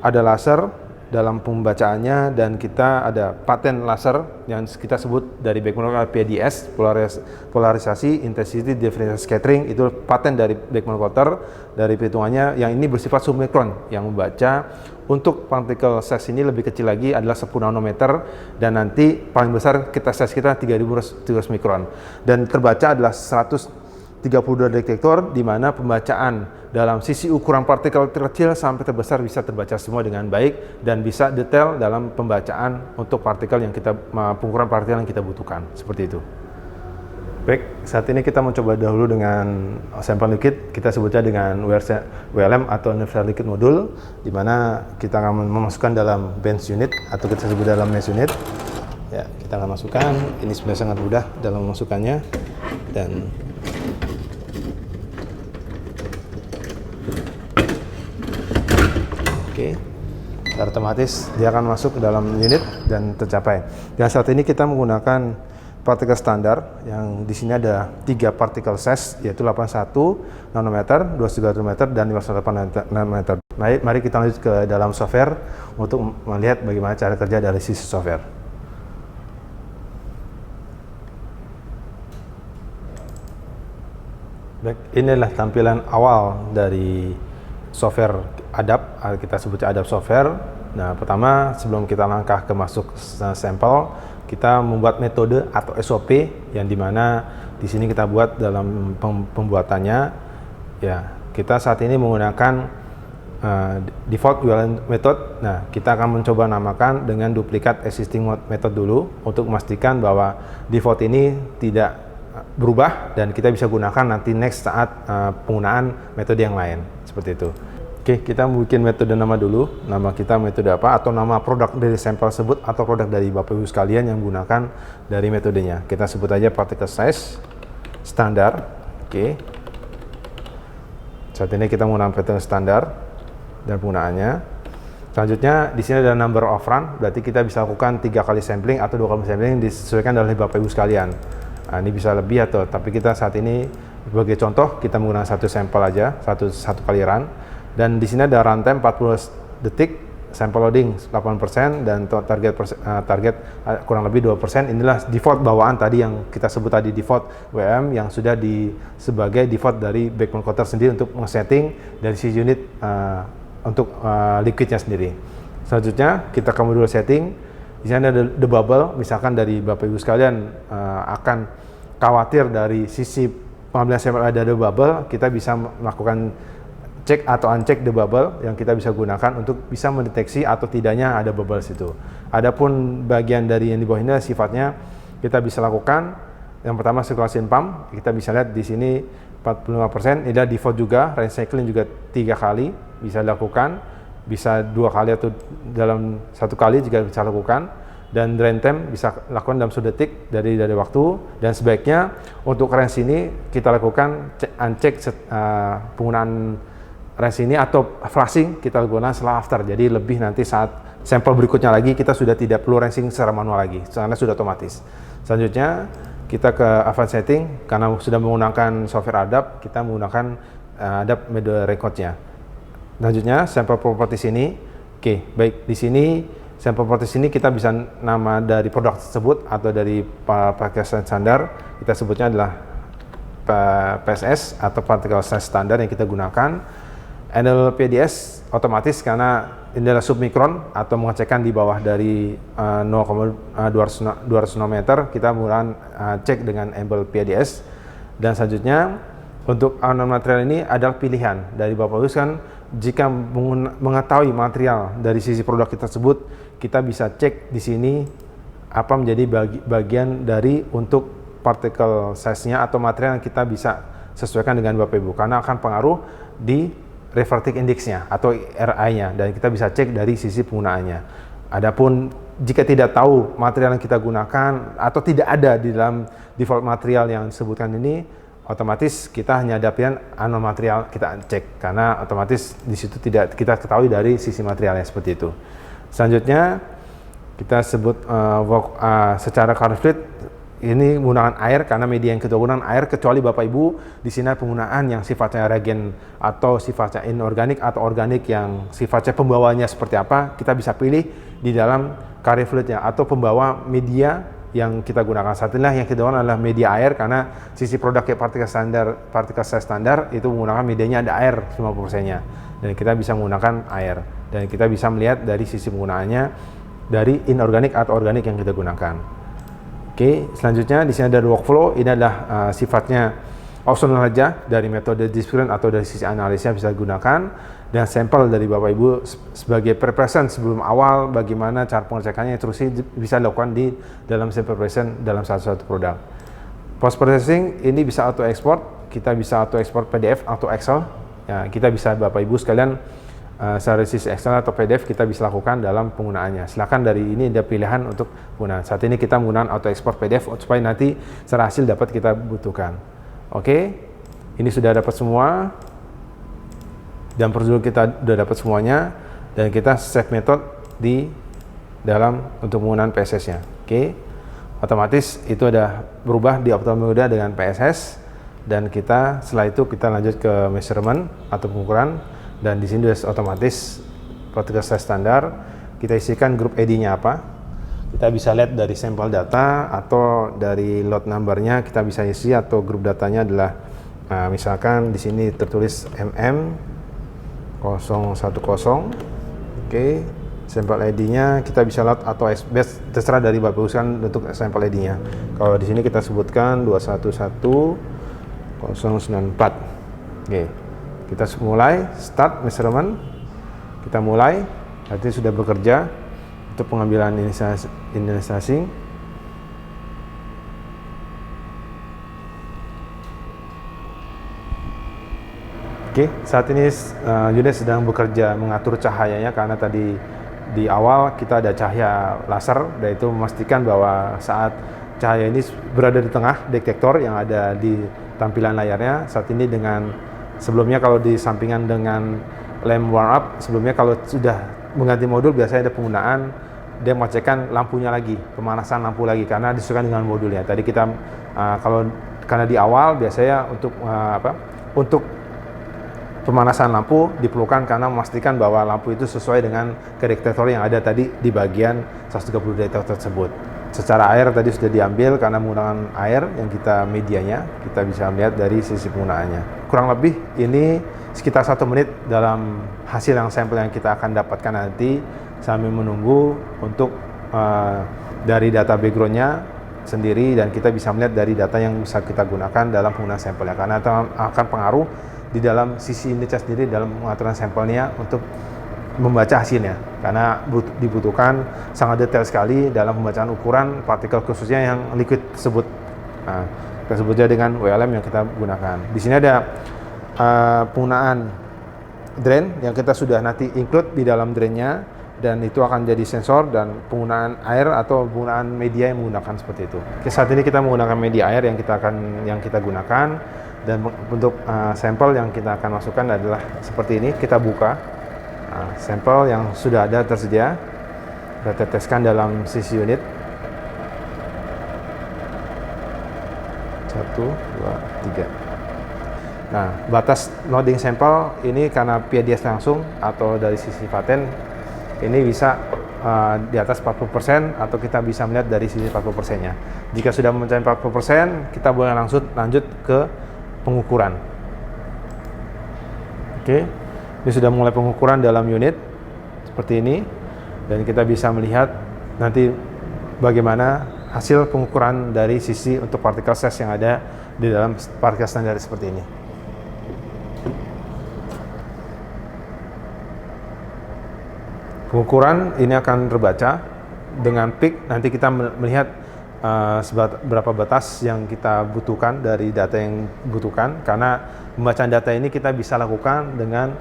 ada laser dalam pembacaannya, dan kita ada paten laser yang kita sebut dari Beckman Coulter PDS, polarisasi intensity differential scattering. Itu paten dari Beckman Coulter dari perhitungannya, yang ini bersifat submikron, yang membaca untuk particle size ini lebih kecil lagi adalah 10 nanometer, dan nanti paling besar size kita 3.300 mikron, dan terbaca adalah 132 detektor, di mana pembacaan dalam sisi ukuran partikel terkecil sampai terbesar bisa terbaca semua dengan baik, dan bisa detail dalam pembacaan untuk partikel yang pengukuran partikel yang kita butuhkan, seperti itu. Baik, saat ini kita mencoba dahulu dengan sampel liquid, kita sebutnya dengan WLM atau Universal Liquid Module, di mana kita akan memasukkan dalam bench unit atau kita sebut dalam mesh unit. Ya, kita akan masukkan, ini sebenarnya sangat mudah dalam memasukkannya, dan oke, otomatis dia akan masuk ke dalam unit dan tercapai. Dan saat ini kita menggunakan partikel standar, yang di sini ada 3 partikel size, yaitu 81 nanometer, 230 nanometer, dan 58 nanometer. Mari kita lanjut ke dalam software untuk melihat bagaimana cara kerja dari sisi software. Baik, inilah tampilan awal dari software ADAP, kita sebutnya ADAP software. Nah, pertama sebelum kita langkah ke masuk sampel, kita membuat metode atau SOP yang dimana di sini kita buat dalam pembuatannya. Ya, kita saat ini menggunakan default URL method. Nah, kita akan mencoba namakan dengan duplikat existing method dulu untuk memastikan bahwa default ini tidak berubah dan kita bisa gunakan nanti next saat penggunaan metode yang lain seperti itu. Oke, kita bikin metode nama dulu. Nama kita metode apa atau nama produk dari sampel tersebut atau produk dari Bapak Ibu sekalian yang menggunakan dari metodenya. Kita sebut aja particle size standar. Oke. Saat ini kita menggunakan pattern standar dan penggunaannya. Selanjutnya di sini ada number of run, berarti kita bisa lakukan 3 kali sampling atau 2 kali sampling disesuaikan oleh Bapak Ibu sekalian. Nah, ini bisa lebih atau tapi kita saat ini sebagai contoh kita menggunakan 1 sampel aja, satu kali run. Dan di sini ada runtime 40 detik, sample loading 8% dan target kurang lebih 2%. Inilah default bawaan tadi yang kita sebut tadi default WM yang sudah sebagai default dari backbone coater sendiri untuk men-setting dari si unit untuk liquidnya sendiri. Selanjutnya kita ke modul setting. Di sini ada the bubble, misalkan dari Bapak Ibu sekalian akan khawatir dari sisi pengambilan sampel ada the bubble, kita bisa melakukan cek atau uncheck the bubble yang kita bisa gunakan untuk bisa mendeteksi atau tidaknya ada bubble situ. Adapun bagian dari yang di bawah ini sifatnya kita bisa lakukan. Yang pertama circulation pump, kita bisa lihat di sini 45%, ini adalah default juga, recycling juga 3 kali bisa dilakukan, bisa 2 kali atau dalam 1 kali juga bisa lakukan, dan drain time bisa lakukan dalam 1 detik dari waktu, dan sebaiknya untuk range ini kita lakukan uncheck penggunaan range ini atau flashing kita lakukan setelah after, jadi lebih nanti saat sampel berikutnya lagi kita sudah tidak perlu ranging secara manual lagi, karena sudah otomatis. Selanjutnya kita ke advanced setting, karena sudah menggunakan software ADAPT, kita menggunakan ADAPT metode recordnya. Selanjutnya sample properties ini, oke, baik di sini sample properties ini kita bisa nama dari produk tersebut atau dari particle standar, kita sebutnya adalah PSS atau particle size standar yang kita gunakan. Handle PDS otomatis karena ini adalah submikron atau mengecekkan di bawah dari 0,200 nanometer, kita menggunakan cek dengan handle PDS. Dan selanjutnya untuk anon material ini adalah pilihan dari Bapak Ibu kan, jika mengetahui material dari sisi produk kita tersebut, kita bisa cek di sini apa menjadi bagian dari untuk particle size-nya atau material yang kita bisa sesuaikan dengan Bapak Ibu, karena akan pengaruh di refractive index-nya atau RI-nya, dan kita bisa cek dari sisi penggunaannya. Adapun jika tidak tahu material yang kita gunakan atau tidak ada di dalam default material yang disebutkan ini, otomatis kita hanya ada pilihan anon material kita cek, karena otomatis di situ tidak kita ketahui dari sisi materialnya seperti itu. Selanjutnya kita sebut secara carbon fluid ini menggunakan air, karena media yang kita gunakan air, kecuali Bapak Ibu di sini penggunaan yang sifatnya reagen atau sifatnya inorganik atau organik yang sifatnya pembawanya seperti apa, kita bisa pilih di dalam carrier fluidnya atau pembawa media yang kita gunakan. Saat inilah yang kita gunakan adalah media air, karena sisi produk kayak particle size standar itu menggunakan medianya ada air 50%-nya, dan kita bisa menggunakan air, dan kita bisa melihat dari sisi penggunaannya dari inorganik atau organik yang kita gunakan. Oke, selanjutnya di sini ada workflow. Ini adalah sifatnya optional saja dari metode discrete atau dari sisi analisnya bisa digunakan, dan sampel dari Bapak Ibu sebagai preparation sebelum awal bagaimana cara pengecekannya terus bisa dilakukan di dalam sample preparation dalam satu produk. Post processing ini bisa auto export, kita bisa auto export PDF atau Excel. Ya, kita bisa Bapak Ibu sekalian secara sisi Excel atau PDF kita bisa lakukan dalam penggunaannya. Silakan dari ini ada pilihan untuk penggunaan. Saat ini kita menggunakan auto export PDF supaya nanti secara hasil dapat kita butuhkan. Oke, ini sudah dapat semua dan prosedur kita sudah dapat semuanya, dan kita save method di dalam untuk penggunaan PSS-nya. Oke, otomatis itu ada berubah di optimal mode dengan PSS, dan kita setelah itu kita lanjut ke measurement atau pengukuran. Dan di sini sudah otomatis particle size standar, kita isikan grup ID-nya apa, kita bisa lihat dari sampel data atau dari lot number-nya kita bisa isi, atau grup datanya adalah misalkan di sini tertulis MM010, oke, Sampel ID-nya kita bisa load atau SBATS, terserah dari Bapak Ibu sekalian untuk sampel ID-nya. Kalau di sini kita sebutkan 211094. Oke. Kita mulai start measurement. Kita mulai. Nanti sudah bekerja untuk pengambilan inisiasi. Oke, saat ini unit sedang bekerja mengatur cahayanya karena tadi di awal kita ada cahaya laser, dan itu memastikan bahwa saat cahaya ini berada di tengah detektor yang ada di tampilan layarnya. Saat ini dengan sebelumnya kalau di sampingan dengan lamp warm up, sebelumnya kalau sudah mengganti modul biasanya ada penggunaan dia mengecekkan lampunya lagi, pemanasan lampu lagi karena disesuaikan dengan modulnya. Tadi kita karena di awal biasanya untuk pemanasan lampu diperlukan karena memastikan bahwa lampu itu sesuai dengan detektor yang ada tadi di bagian 130 detektor tersebut. Secara air tadi sudah diambil karena menggunakan air yang kita medianya, kita bisa melihat dari sisi penggunaannya. Kurang lebih ini sekitar 1 menit dalam hasil yang sampel yang kita akan dapatkan nanti sambil menunggu untuk dari data backgroundnya sendiri, dan kita bisa melihat dari data yang bisa kita gunakan dalam penggunaan sampelnya karena itu akan pengaruh di dalam sisi unitnya sendiri dalam pengaturan sampelnya untuk membaca hasilnya, karena dibutuhkan sangat detail sekali dalam pembacaan ukuran partikel khususnya yang liquid tersebut. Nah, kita sebutnya dengan WLM yang kita gunakan. Di sini ada penggunaan drain yang kita sudah nanti include di dalam drainnya, dan itu akan jadi sensor dan penggunaan air atau penggunaan media yang menggunakan seperti itu. Oke, saat ini kita menggunakan media air yang kita gunakan, dan untuk sampel yang kita akan masukkan adalah seperti ini. Kita buka sampel yang sudah ada tersedia, kita teteskan dalam sisi unit. 1, 2, 3. Nah, batas loading sampel ini karena PIDS langsung atau dari sisi paten ini bisa di atas 40% atau kita bisa melihat dari sisi 40%-nya. Jika sudah mencapai 40%, kita boleh langsung lanjut ke pengukuran. Oke, ini sudah mulai pengukuran dalam unit seperti ini, dan kita bisa melihat nanti bagaimana hasil pengukuran dari sisi untuk partikel size yang ada di dalam partikel standar seperti ini. Pengukuran ini akan terbaca dengan peak. Nanti kita melihat berapa batas yang kita butuhkan dari data yang dibutuhkan, karena pembacaan data ini kita bisa lakukan dengan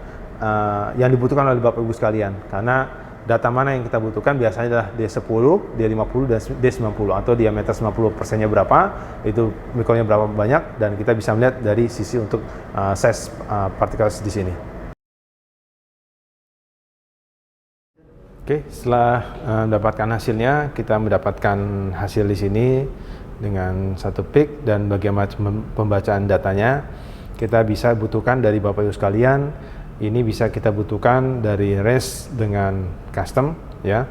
yang dibutuhkan oleh Bapak Ibu sekalian, karena data mana yang kita butuhkan biasanya adalah D10, D50, dan D90 atau diameter 90%-nya berapa, itu mikronnya berapa banyak, dan kita bisa melihat dari sisi untuk size partikel di sini. Oke, setelah mendapatkan hasilnya, kita mendapatkan hasil di sini dengan satu peak, dan bagaimana pembacaan datanya kita bisa butuhkan dari Bapak Ibu sekalian. Ini bisa kita butuhkan dari range dengan custom, ya,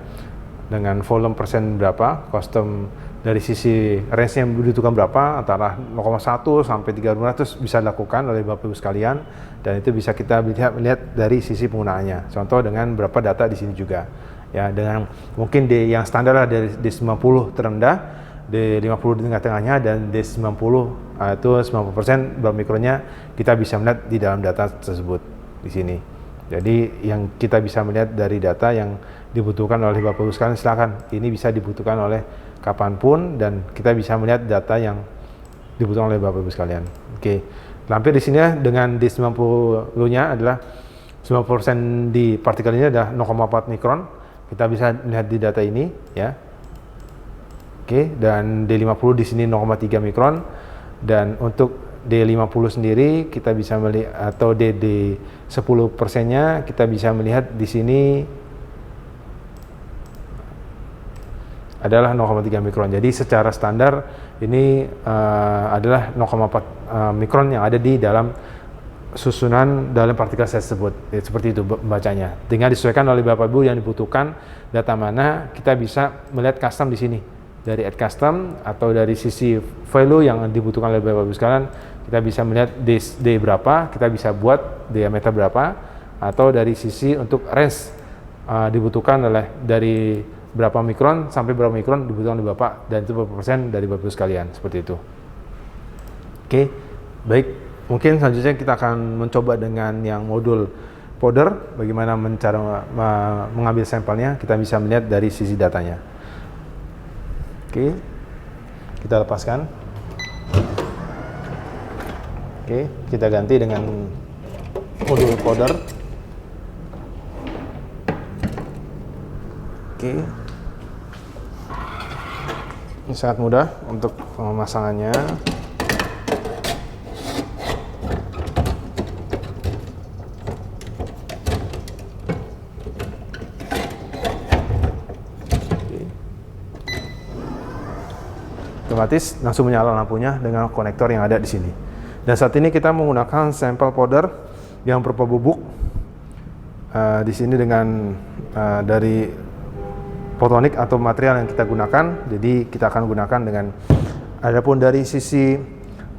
dengan volume persen berapa, custom dari sisi range yang dibutuhkan berapa, antara 0,1 sampai 300 bisa dilakukan oleh Bapak Ibu sekalian, dan itu bisa kita melihat dari sisi penggunaannya. Contoh dengan berapa data di sini juga, ya, dengan mungkin yang standar lah dari D90 terendah, D50 di tengah-tengahnya, dan D90 itu 90% berapa mikronnya kita bisa melihat di dalam data tersebut di sini. Jadi yang kita bisa melihat dari data yang dibutuhkan oleh Bapak Ibu sekalian, silakan, ini bisa dibutuhkan oleh kapanpun, dan kita bisa melihat data yang dibutuhkan oleh Bapak Ibu sekalian. Oke, lampir di sini dengan D90-nya adalah 90% di partikel ini adalah 0,4 mikron. Kita bisa lihat di data ini, ya. Oke, dan D50 di sini 0,3 mikron, dan untuk D50 sendiri kita bisa melihat, atau D10%-nya kita bisa melihat di sini adalah 0,3 mikron. Jadi secara standar ini adalah 0,4 mikron yang ada di dalam susunan dalam partikel size tersebut. Seperti itu bacanya. Tinggal disesuaikan oleh Bapak Ibu yang dibutuhkan data mana, kita bisa melihat custom di sini. Dari add custom atau dari sisi value yang dibutuhkan oleh Bapak Ibu sekalian, kita bisa melihat D berapa, kita bisa buat diameter berapa, atau dari sisi untuk range dibutuhkan oleh dari berapa mikron sampai berapa mikron dibutuhkan oleh Bapak, dan itu berapa persen dari Bapak Ibu sekalian, seperti itu. Oke, baik. Mungkin selanjutnya kita akan mencoba dengan yang modul powder, bagaimana cara mengambil sampelnya, kita bisa melihat dari sisi datanya. Oke, kita lepaskan. Oke, kita ganti dengan modul powder. Oke, ini sangat mudah untuk pemasangannya. Otomatis langsung menyala lampunya dengan konektor yang ada di sini. Dan saat ini kita menggunakan sampel powder yang berupa bubuk di sini dengan dari fotonik atau material yang kita gunakan. Jadi kita akan gunakan dengan, adapun dari sisi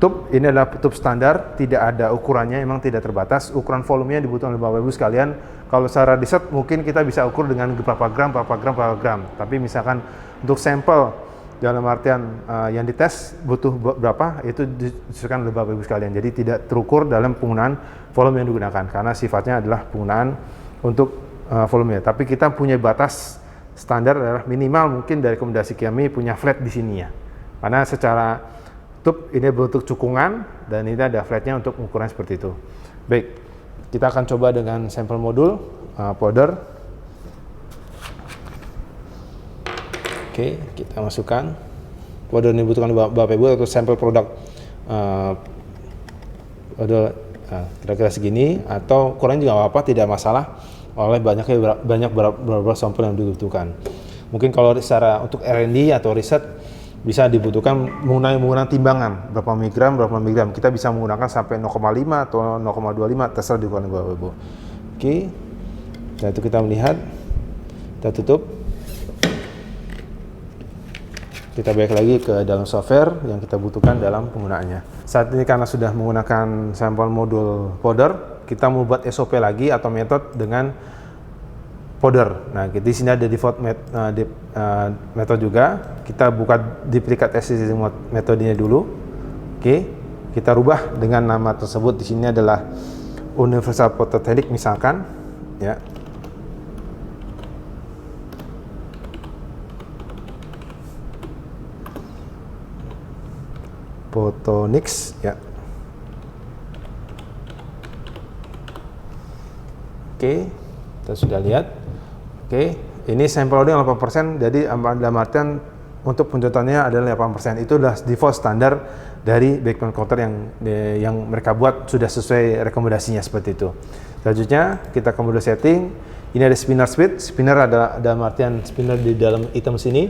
tube, ini adalah tube standar, tidak ada ukurannya, memang tidak terbatas. Ukuran volumenya dibutuhkan oleh Bapak Ibu sekalian. Kalau secara riset mungkin kita bisa ukur dengan berapa gram. Tapi misalkan untuk sampel dalam artian yang dites butuh berapa, itu disesuaikan oleh Bapak Ibu sekalian. Jadi tidak terukur dalam penggunaan volume yang digunakan, karena sifatnya adalah penggunaan untuk volumenya. Tapi kita punya batas standar adalah minimal mungkin dari rekomendasi kami punya flat di sini ya. Karena secara tube ini bentuk cekungan dan ini ada flatnya untuk ukuran seperti itu. Baik, kita akan coba dengan sampel modul powder. Oke, kita masukkan. Powder ini dibutuhkan Bapak Ibu atau sampel produk kira-kira segini, atau kurang juga apa-apa, tidak masalah. Oleh banyak beberapa sampel yang dibutuhkan. Mungkin kalau secara untuk R&D atau riset bisa dibutuhkan menggunakan timbangan berapa miligram. Kita bisa menggunakan sampai 0,5 atau 0,25, terserah digunakan Bapak Ibu. Oke, nah itu kita melihat, kita tutup. Kita balik lagi ke dalam software yang kita butuhkan dalam penggunaannya. Saat ini karena sudah menggunakan sampel modul powder, kita membuat SOP lagi atau metode dengan powder. Nah, di sini ada default metode juga. Kita buka duplicate existing metodenya dulu. Oke, kita rubah dengan nama tersebut. Di sini adalah universal phototechnic misalkan, ya. Photonics, ya. Oke, kita sudah lihat. Oke, ini sampel loading 8%, jadi dalam artian untuk pencontohannya adalah 8%. Itu adalah default standar dari background counter yang mereka buat, sudah sesuai rekomendasinya seperti itu. Selanjutnya kita ke mode setting. Ini ada spinner speed. Spinner ada dalam artian spinner di dalam item sini,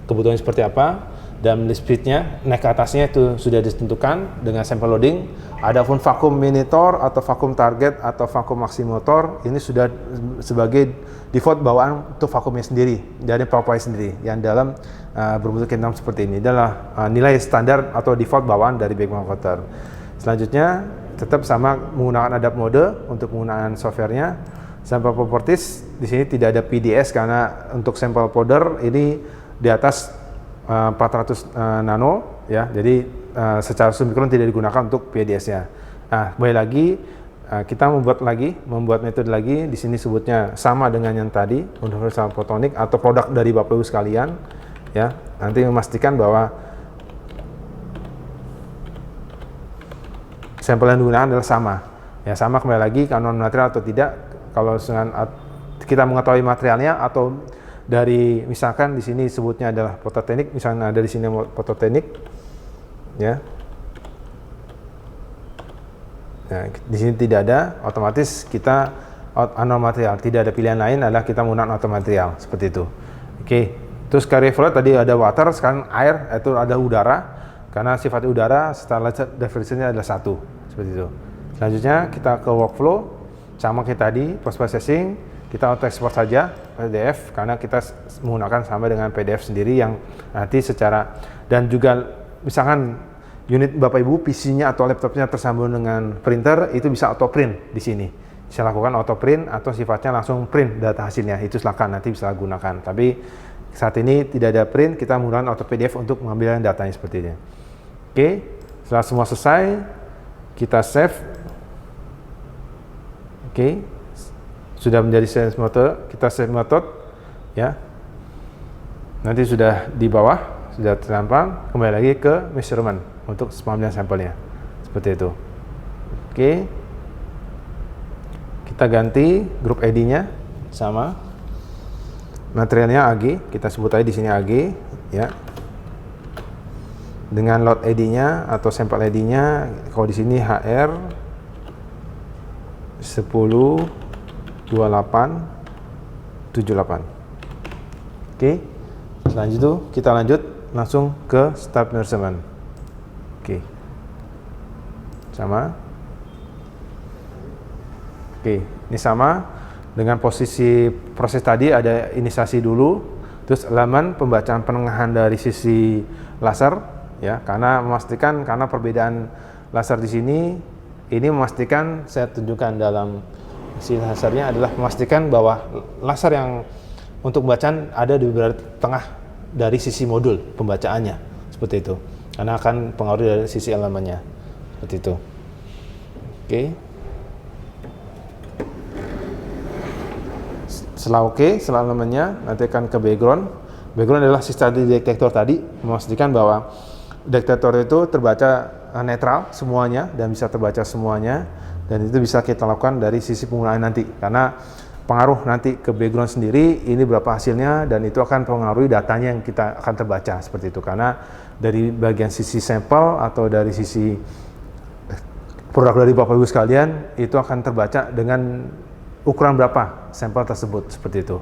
kebutuhannya seperti apa. Dan speednya naik ke atasnya itu sudah ditentukan dengan sampel loading. Adapun vacuum monitor atau vacuum target atau vacuum maximator ini sudah sebagai default bawaan untuk vacuumnya sendiri dari property sendiri yang dalam berbentuk kinetom seperti ini. Adalah nilai standar atau default bawaan dari background counter. Selanjutnya tetap sama menggunakan adapt mode untuk penggunaan softwarenya. Sampel properties di sini tidak ada PDS karena untuk sampel powder ini di atas 400 nano ya, jadi secara mikron tidak digunakan untuk PDS-nya. Nah, kembali lagi kita membuat metode lagi. Di sini sebutnya sama dengan yang tadi, universal photonic atau produk dari Bapak Ibu sekalian ya. Nanti memastikan bahwa sampel yang digunakan adalah sama. Ya, sama kembali lagi kanon material atau tidak. Kalau kita mengetahui materialnya atau dari misalkan di sini sebutnya adalah phototechnic, misalnya ada di sini phototechnic, ya. Nah, di sini tidak ada, otomatis kita unknown material, tidak ada pilihan lain adalah kita menggunakan auto material seperti itu. Oke, terus carrier flow tadi ada water, sekarang air, itu ada udara, karena sifat udara setelah definitionnya adalah 1 seperti itu. Selanjutnya kita ke workflow, sama kayak tadi post processing. Kita auto export saja PDF karena kita menggunakan sama dengan PDF sendiri yang nanti secara, dan juga misalkan unit Bapak Ibu PC-nya atau laptopnya tersambung dengan printer, itu bisa auto print di sini. bisa lakukan auto print atau sifatnya langsung print data hasilnya, itu silakan nanti bisa gunakan. Tapi saat ini tidak ada print, kita menggunakan auto PDF untuk mengambil datanya seperti ini. Oke, setelah semua selesai, kita save. Oke, sudah menjadi save method, kita save method ya. Nanti sudah di bawah, sudah tertampang, kembali lagi ke measurement untuk pengambilan sampelnya. Seperti itu. Oke. Kita ganti grup ID-nya sama. Materialnya AG, kita sebut aja di sini AG ya. Dengan lot ID-nya atau sampel ID-nya, kalau di sini HR 102878. Oke. Selanjutnya itu kita lanjut langsung ke start measurement. Oke. Sama. Oke, ini sama dengan posisi proses tadi, ada inisiasi dulu, terus elemen pembacaan penengahan dari sisi laser ya, karena memastikan, karena perbedaan laser di sini ini memastikan, saya tunjukkan dalam sisi lasernya adalah memastikan bahwa laser yang untuk pembacaan ada di tengah dari sisi modul pembacaannya, seperti itu, karena akan pengaruh dari sisi elemennya, seperti itu. Oke. Setelah oke, setelah elemennya, nanti akan ke background. Background adalah sisa detektor tadi, memastikan bahwa detektor itu terbaca netral semuanya dan bisa terbaca semuanya, dan itu bisa kita lakukan dari sisi penggunaan nanti, karena pengaruh nanti ke background sendiri, ini berapa hasilnya, dan itu akan mempengaruhi datanya yang kita akan terbaca, seperti itu. Karena dari bagian sisi sampel atau dari sisi produk dari Bapak Ibu sekalian, itu akan terbaca dengan ukuran berapa sampel tersebut, seperti itu.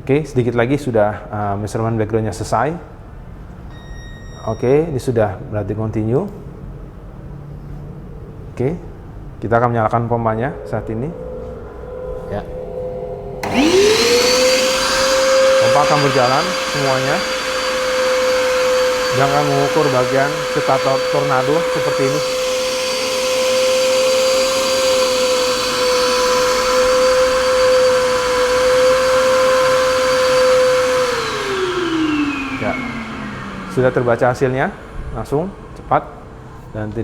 Oke, sedikit lagi sudah measurement backgroundnya selesai. Oke, ini sudah berarti continue. Oke, kita akan menyalakan pompanya saat ini. Ya. Pompa akan berjalan semuanya. Jangan mengukur bagian setelah tornado seperti ini. Sudah terbaca hasilnya langsung cepat dan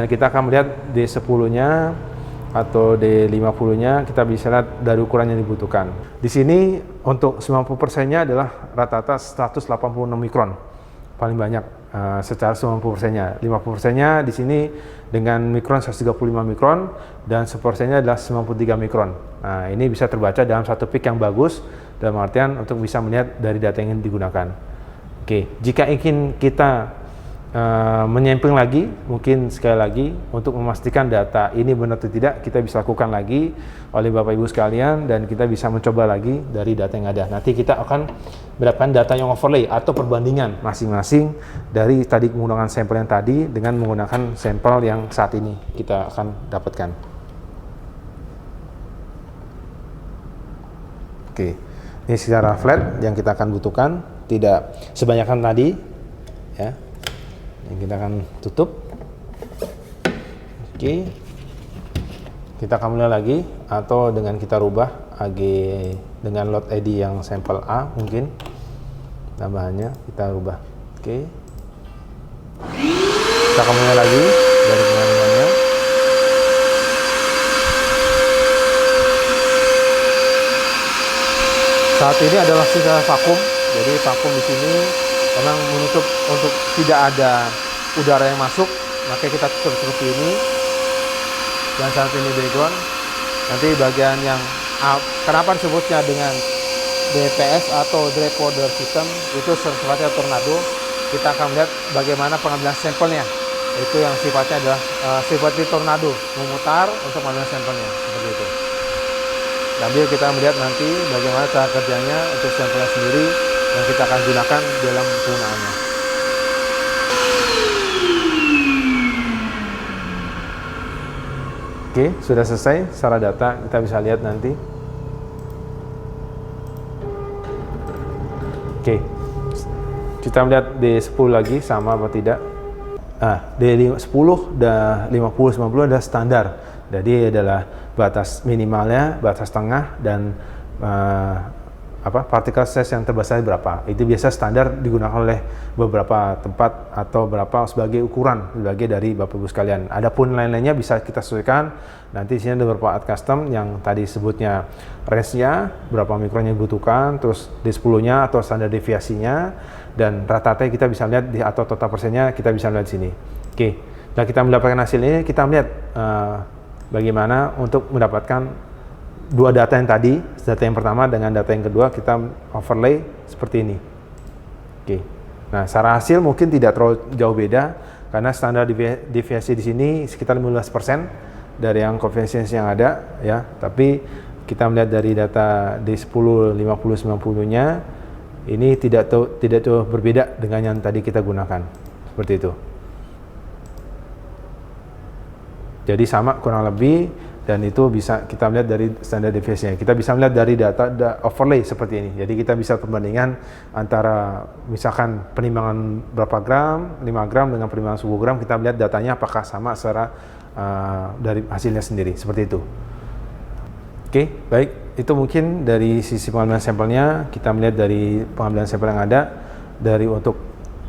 kita akan melihat D10-nya atau D50-nya, kita bisa lihat dari ukuran yang dibutuhkan. Di sini untuk 90%-nya adalah rata-rata 186 mikron paling banyak secara 90%-nya. 50%-nya di sini dengan mikron 135 mikron dan 10%-nya adalah 93 mikron. Nah, ini bisa terbaca dalam satu peak yang bagus, dalam artian untuk bisa melihat dari data yang ingin digunakan. Oke, jika ingin kita menyampling lagi, mungkin sekali lagi untuk memastikan data ini benar atau tidak, kita bisa lakukan lagi oleh Bapak Ibu sekalian, dan kita bisa mencoba lagi dari data yang ada. Nanti kita akan mendapatkan data yang overlay atau perbandingan masing-masing dari tadi menggunakan sampel yang tadi dengan menggunakan sampel yang saat ini kita akan dapatkan. Oke, ini secara flat yang kita akan butuhkan. Tidak sebanyakan tadi ya, yang kita akan tutup. Oke, kita akan mulai lagi, atau dengan kita rubah AG dengan lot ID yang sampel A, mungkin tambahannya kita rubah. Oke, kita akan mulai lagi dari pengambilannya. Saat ini adalah sisa vakum. Jadi vakum di sini memang menutup untuk tidak ada udara yang masuk, maka kita tutup seperti ini. Dan saat ini background. Nanti bagian yang kenapa disebutnya dengan DPS atau Direct Powder System, itu sifatnya tornado. Kita akan melihat bagaimana pengambilan sampelnya. Itu yang sifatnya adalah sifatnya tornado, memutar untuk mengambil sampelnya seperti itu. Sambil kita melihat nanti bagaimana cara kerjanya untuk sampelnya sendiri yang kita akan gunakan dalam penggunaannya. Oke, sudah selesai secara data, kita bisa lihat nanti. Oke, kita melihat D10 lagi sama apa tidak. D10 dan 50-90 adalah standar. Jadi adalah batas minimalnya, batas tengah, dan partikel size yang terbesar berapa. Itu biasa standar digunakan oleh beberapa tempat atau berapa sebagai ukuran sebagai dari Bapak Ibu sekalian. Adapun lain-lainnya bisa kita sesuaikan. Nanti di sini ada beberapa alat custom yang tadi sebutnya range-nya, berapa mikron yang dibutuhkan, terus di 10-nya atau standar deviasinya, dan rata-rata kita bisa lihat atau total persennya kita bisa lihat di sini. Oke, nah kita mendapatkan hasil ini, kita melihat bagaimana untuk mendapatkan dua data yang tadi, data yang pertama dengan data yang kedua, kita overlay seperti ini. Oke. Nah, secara hasil mungkin tidak terlalu jauh beda karena standar deviasi di sini sekitar 15% dari yang konvensi yang ada ya. Tapi kita melihat dari data D10, 50, 90-nya ini tidak jauh berbeda dengan yang tadi kita gunakan. Seperti itu. Jadi sama kurang lebih. Dan itu bisa kita melihat dari standar deviasinya. Kita bisa melihat dari data overlay seperti ini. Jadi kita bisa perbandingan antara misalkan penimbangan berapa gram, 5 gram dengan penimbangan 10 gram, kita melihat datanya apakah sama secara dari hasilnya sendiri, seperti itu. Oke, baik. Itu mungkin dari sisi pengambilan sampelnya, kita melihat dari pengambilan sampel yang ada, dari untuk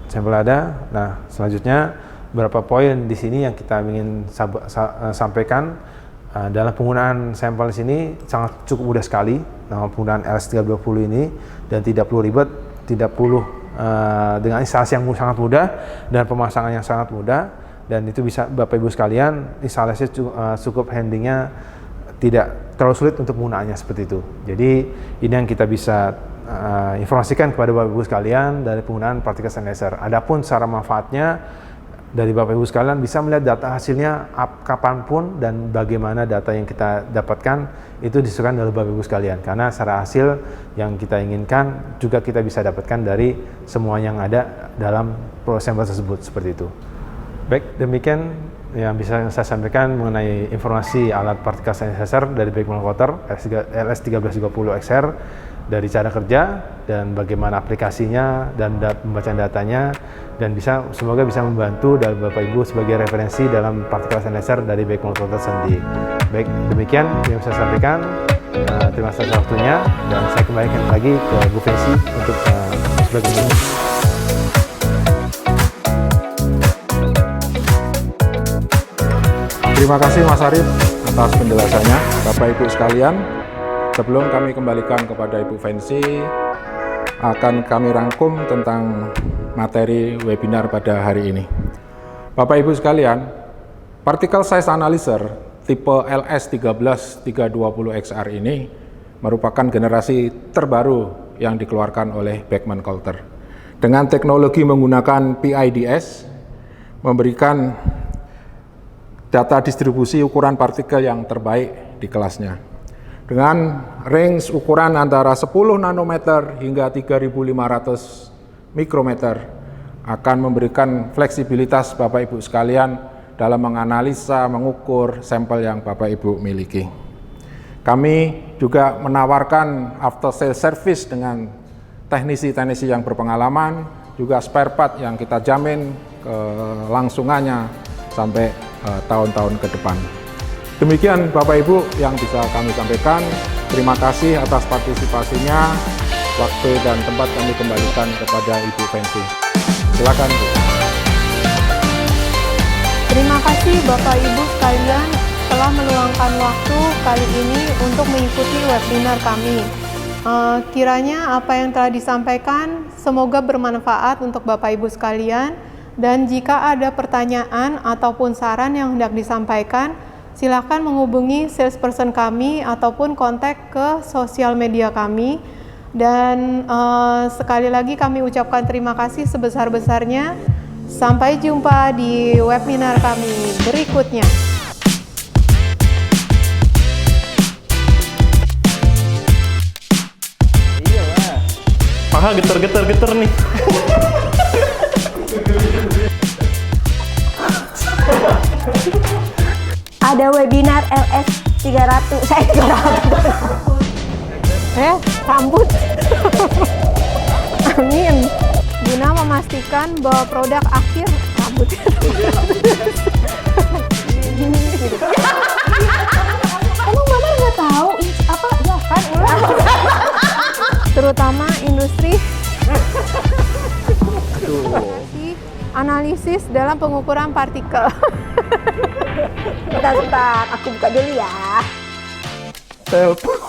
sampel ada. Nah, selanjutnya beberapa poin di sini yang kita ingin sampaikan. Dalam penggunaan sampel di sini sangat cukup mudah sekali dalam penggunaan LS320 ini, dan tidak perlu ribet, tidak perlu dengan instalasi yang sangat mudah dan pemasangan yang sangat mudah, dan itu bisa Bapak Ibu sekalian instalasi cukup handlingnya tidak terlalu sulit untuk penggunaannya seperti itu. Jadi ini yang kita bisa informasikan kepada Bapak Ibu sekalian dari penggunaan partikel laser. Adapun secara manfaatnya dari Bapak Ibu sekalian bisa melihat data hasilnya kapanpun dan bagaimana data yang kita dapatkan itu disesuaikan oleh Bapak Ibu sekalian, karena secara hasil yang kita inginkan juga kita bisa dapatkan dari semua yang ada dalam sampel tersebut, seperti itu. Baik, demikian yang bisa saya sampaikan mengenai informasi alat partikel laser dari Beckman Coulter LS1320XR, dari cara kerja dan bagaimana aplikasinya dan pembacaan datanya, dan semoga bisa membantu dari Bapak Ibu sebagai referensi dalam partikel laser dari Beckman Coulter sendiri. Baik, demikian yang saya sampaikan. Terima kasih atas waktunya, dan saya kembalikan lagi ke Bu Fensi untuk berikutnya. Terima kasih Mas Arif atas penjelasannya. Bapak Ibu sekalian, sebelum kami kembalikan kepada Ibu Fensi, akan kami rangkum tentang materi webinar pada hari ini. Bapak Ibu sekalian, particle size analyzer tipe LS13320XR ini merupakan generasi terbaru yang dikeluarkan oleh Beckman Coulter. Dengan teknologi menggunakan PIDS, memberikan data distribusi ukuran partikel yang terbaik di kelasnya. Dengan range ukuran antara 10 nanometer hingga 3500 mikrometer akan memberikan fleksibilitas Bapak Ibu sekalian dalam menganalisa, mengukur sampel yang Bapak Ibu miliki. Kami juga menawarkan after sale service dengan teknisi-teknisi yang berpengalaman, juga spare part yang kita jamin kelangsungannya sampai tahun-tahun ke depan. Demikian Bapak Ibu yang bisa kami sampaikan. Terima kasih atas partisipasinya. Waktu dan tempat kami kembalikan kepada Ibu Fensi. Silakan Bu. Terima kasih Bapak Ibu sekalian telah meluangkan waktu kali ini untuk mengikuti webinar kami. Kiranya apa yang telah disampaikan semoga bermanfaat untuk Bapak Ibu sekalian, dan jika ada pertanyaan ataupun saran yang hendak disampaikan, silakan menghubungi salesperson kami ataupun kontak ke sosial media kami. Dan sekali lagi kami ucapkan terima kasih sebesar-besarnya. Sampai jumpa di webinar kami berikutnya. Iyalah. Paha geter-geter nih. Ada webinar LS 300. Rambut. Amin. Guna memastikan bahwa produk akhir rambutnya analisis dalam pengukuran partikel. Sebentar, aku buka dulu ya. Telepon.